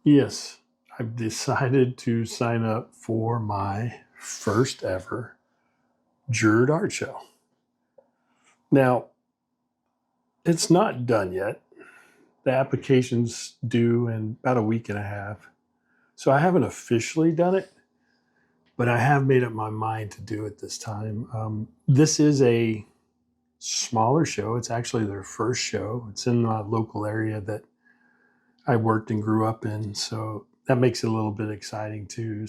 Yes, I've decided to sign up for my first ever juried art show. Now, it's not done yet. The application's due in about a week and a half. So I haven't officially done it, but I have made up my mind to do it this time. This is a smaller show. It's actually their first show. It's in a local area that I worked and grew up in. So that makes it a little bit exciting too.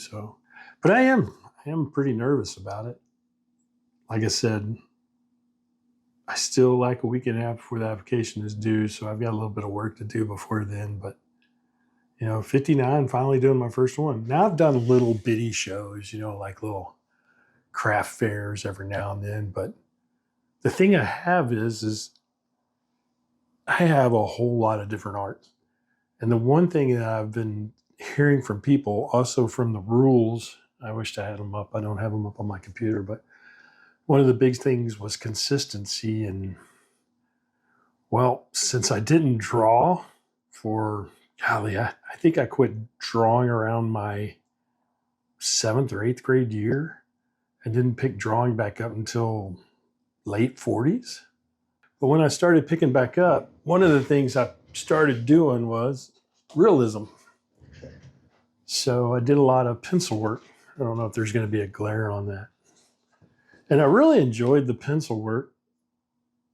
But I am pretty nervous about it. Like I said, I still like a week and a half before the application is due. So I've got a little bit of work to do before then, but 59, finally doing my first one. Now I've done little bitty shows, like little craft fairs every now and then. But the thing I have is I have a whole lot of different art. And the one thing that I've been hearing from people, also from the rules, I wished I had them up. I don't have them up on my computer, but one of the big things was consistency. And well, since I didn't draw for, golly, I think I quit drawing around my 7th or 8th grade year and didn't pick drawing back up until late 40s. But when I started picking back up, one of the things I started doing was realism. So I did a lot of pencil work. I don't know if there's going to be a glare on that. And I really enjoyed the pencil work.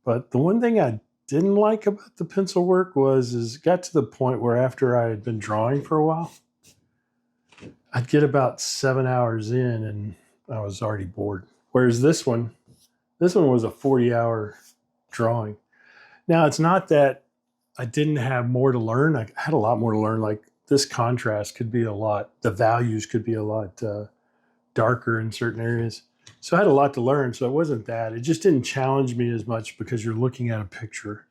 But the one thing I didn't like about the pencil work is it got to the point where after I had been drawing for a while, I'd get about 7 hours in and I was already bored. Whereas this one was a 40-hour drawing. Now, it's not that I didn't have more to learn. I had a lot more to learn. Like this contrast could be the values could be a lot darker in certain areas. So I had a lot to learn. So it wasn't that. It just didn't challenge me as much because you're looking at a picture.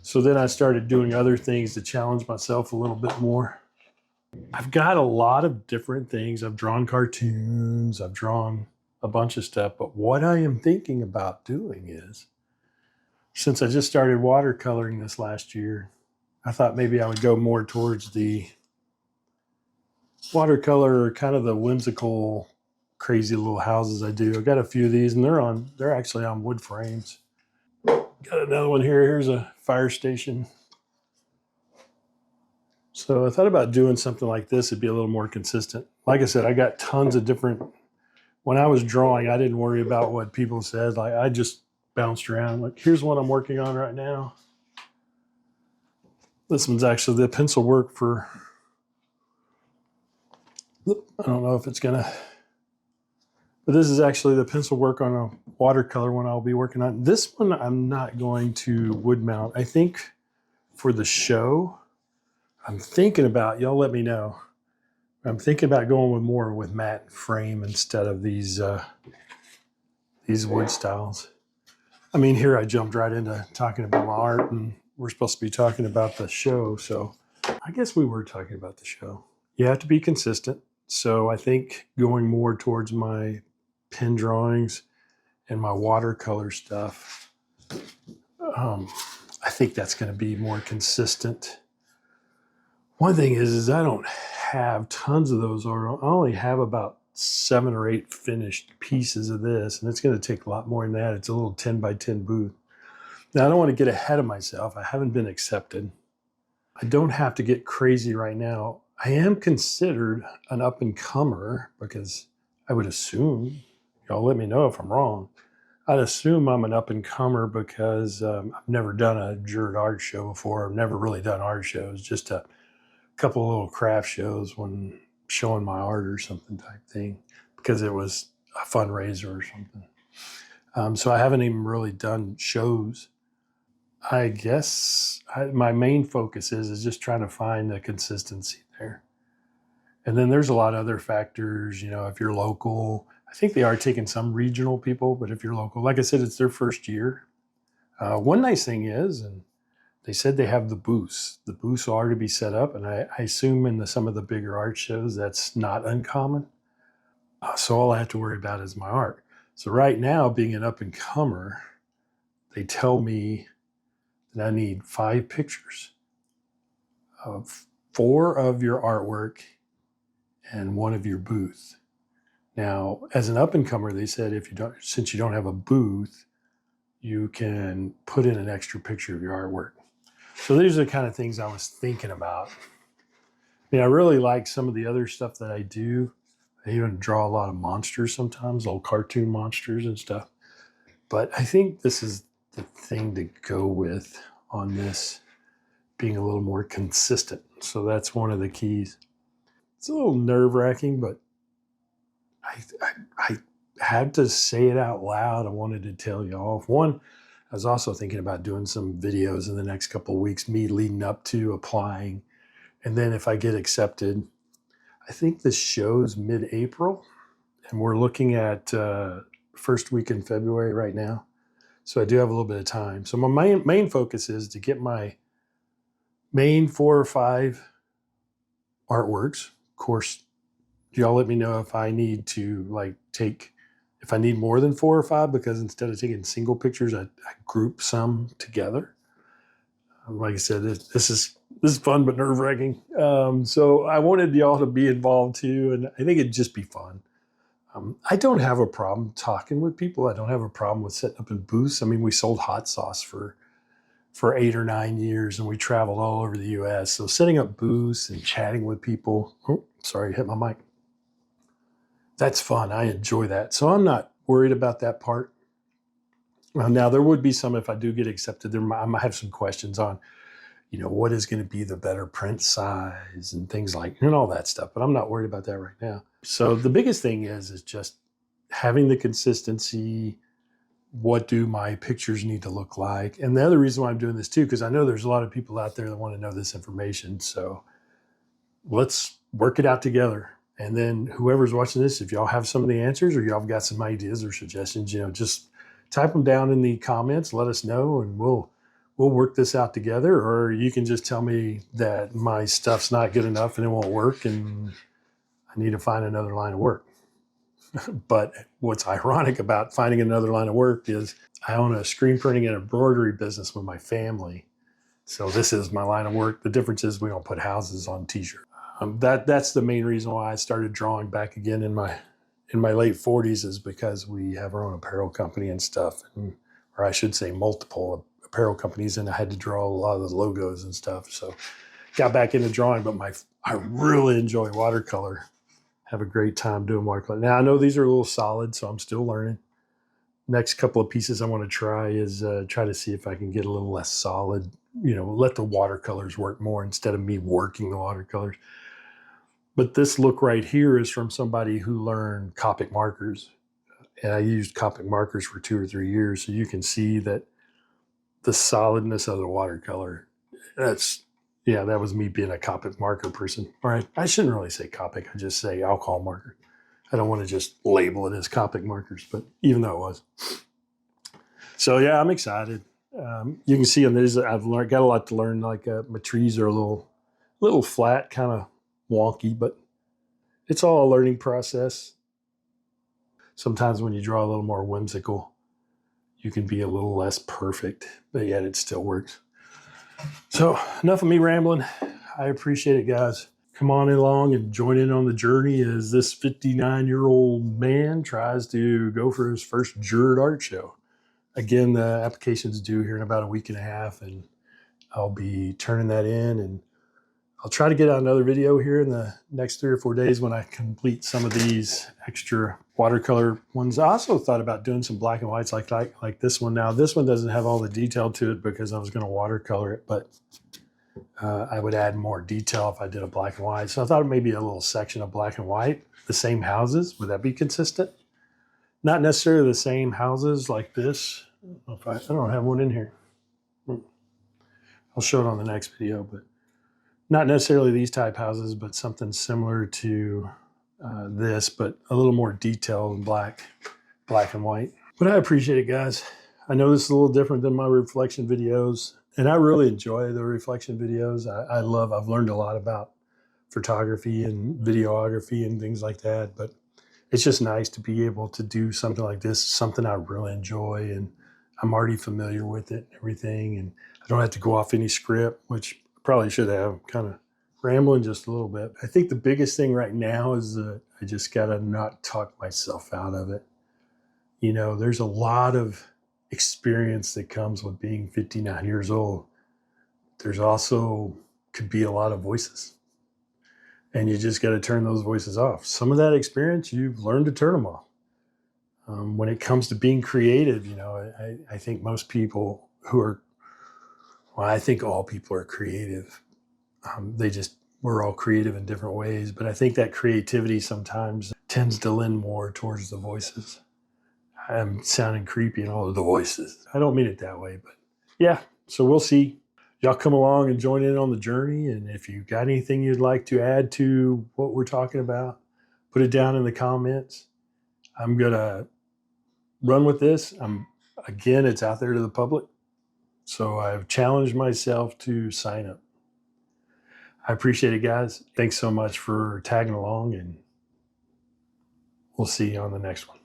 So then I started doing other things to challenge myself a little bit more. I've got a lot of different things. I've drawn cartoons. I've drawn a bunch of stuff. But what I am thinking about doing is, since I just started watercoloring this last year, I thought maybe I would go more towards the watercolor, kind of the whimsical, crazy little houses I do. I've got a few of these, and they're actually on wood frames. Got another one here. Here's a fire station. So I thought about doing something like this. It'd be a little more consistent. Like I said, I got tons of different. When I was drawing, I didn't worry about what people said. Like I just bounced around. Like here's one I'm working on right now. This one's actually the pencil work for. I don't know if it's gonna. But this is actually the pencil work on a watercolor one I'll be working on. This one I'm not going to wood mount. I think for the show, I'm thinking about, y'all let me know. I'm thinking about going with matte frame instead of these wood styles. I mean, here I jumped right into talking about my art, and we're supposed to be talking about the show. So I guess we were talking about the show. You have to be consistent. So I think going more towards my pen drawings and my watercolor stuff, I think that's going to be more consistent. One thing is I don't have tons of those, or I only have about 7 or 8 finished pieces of this, and it's going to take a lot more than that. It's a little 10 by 10 booth. Now, I don't want to get ahead of myself. I haven't been accepted. I don't have to get crazy right now. I am considered an up-and-comer because I would assume, y'all let me know if I'm wrong, I'd assume I'm an up-and-comer because I've never done a juried art show before. I've never really done art shows, just a couple of little craft shows when showing my art or something type thing, because it was a fundraiser or something. So I haven't even really done shows. I guess my main focus is just trying to find the consistency there. And then there's a lot of other factors, if you're local. I think they are taking some regional people, but if you're local, like I said, it's their first year. One nice thing is, and they said they have the booths. The booths are to be set up, and I assume in some of the bigger art shows that's not uncommon. So all I have to worry about is my art. So right now, being an up-and-comer, they tell me that I need 5 pictures of 4 of your artwork and 1 of your booth. Now, as an up-and-comer, they said since you don't have a booth, you can put in an extra picture of your artwork. So these are the kind of things I was thinking about. I mean, I really like some of the other stuff that I do. I even draw a lot of monsters sometimes, old cartoon monsters and stuff. But I think this is the thing to go with on this, being a little more consistent. So that's one of the keys. It's a little nerve-wracking, but I had to say it out loud. I wanted to tell y'all. One, I was also thinking about doing some videos in the next couple of weeks, me leading up to applying. And then if I get accepted, I think this show's mid-April, and we're looking at first week in February right now. So I do have a little bit of time. So my main focus is to get my main 4 or 5 artworks. Of course, y'all let me know if I need to if I need more than 4 or 5, because instead of taking single pictures, I group some together. Like I said, this is fun but nerve-wracking. So I wanted y'all to be involved too, and I think it'd just be fun. I don't have a problem talking with people. I don't have a problem with setting up in booths. I mean, we sold hot sauce for 8 or 9 years, and we traveled all over the U.S. So setting up booths and chatting with people. Oh, sorry, hit my mic. That's fun. I enjoy that. So I'm not worried about that part. Now, there would be some, if I do get accepted, I might have some questions on, what is going to be the better print size and things and all that stuff. But I'm not worried about that right now. So the biggest thing is just having the consistency. What do my pictures need to look like? And the other reason why I'm doing this too, because I know there's a lot of people out there that want to know this information. So let's work it out together. And then whoever's watching this, if y'all have some of the answers or y'all have got some ideas or suggestions, just type them down in the comments, let us know, and we'll work this out together. Or you can just tell me that my stuff's not good enough and it won't work and I need to find another line of work. But what's ironic about finding another line of work is I own a screen printing and embroidery business with my family. So this is my line of work. The difference is we don't put houses on t-shirts. That's the main reason why I started drawing back again in my late 40s, is because we have our own apparel company and stuff, or I should say multiple apparel companies, and I had to draw a lot of the logos and stuff. So got back into drawing, but I really enjoy watercolor. Have a great time doing watercolor. Now, I know these are a little solid, so I'm still learning. Next couple of pieces I want to try is try to see if I can get a little less solid, let the watercolors work more instead of me working the watercolors. But this look right here is from somebody who learned Copic markers. And I used Copic markers for 2 or 3 years. So you can see that the solidness of the watercolor, that was me being a Copic marker person. All right, I shouldn't really say Copic, I just say alcohol marker. I don't want to just label it as Copic markers, but even though it was. So yeah, I'm excited. You can see on these, I've got a lot to learn. My trees are a little flat, kind of wonky, but it's all a learning process. Sometimes when you draw a little more whimsical, you can be a little less perfect, but yet it still works. So enough of me rambling. I appreciate it, guys. Come on along and join in on the journey as this 59-year-old man tries to go for his first juried art show. Again, the application's due here in about a week and a half, and I'll be turning that in, and I'll try to get out another video here in the next 3 or 4 days when I complete some of these extra watercolor ones. I also thought about doing some black and whites like this one. Now, this one doesn't have all the detail to it because I was going to watercolor it, but I would add more detail if I did a black and white. So I thought maybe a little section of black and white, the same houses. Would that be consistent? Not necessarily the same houses like this. I don't have one in here. I'll show it on the next video, but not necessarily these type houses, but something similar to this, but a little more detail in black and white. But I appreciate it, guys. I know this is a little different than my reflection videos, and I really enjoy the reflection videos. I've learned a lot about photography and videography and things like that, but it's just nice to be able to do something like this, something I really enjoy, and I'm already familiar with it and everything, and I don't have to go off any script, which I probably should have. Kind of rambling just a little bit. I think the biggest thing right now is that I just got to not talk myself out of it. You know, there's a lot of experience that comes with being 59 years old. There's also could be a lot of voices, and you just got to turn those voices off. Some of that experience, you've learned to turn them off. When it comes to being creative, you know, I think most people who are, well, I think all people are creative. We're all creative in different ways, but I think that creativity sometimes tends to lean more towards the voices. I'm sounding creepy in all of the voices. I don't mean it that way, but yeah, so we'll see. Y'all come along and join in on the journey. And if you got anything you'd like to add to what we're talking about, put it down in the comments. I'm going to run with this. Again, it's out there to the public. So I've challenged myself to sign up. I appreciate it, guys. Thanks so much for tagging along, and we'll see you on the next one.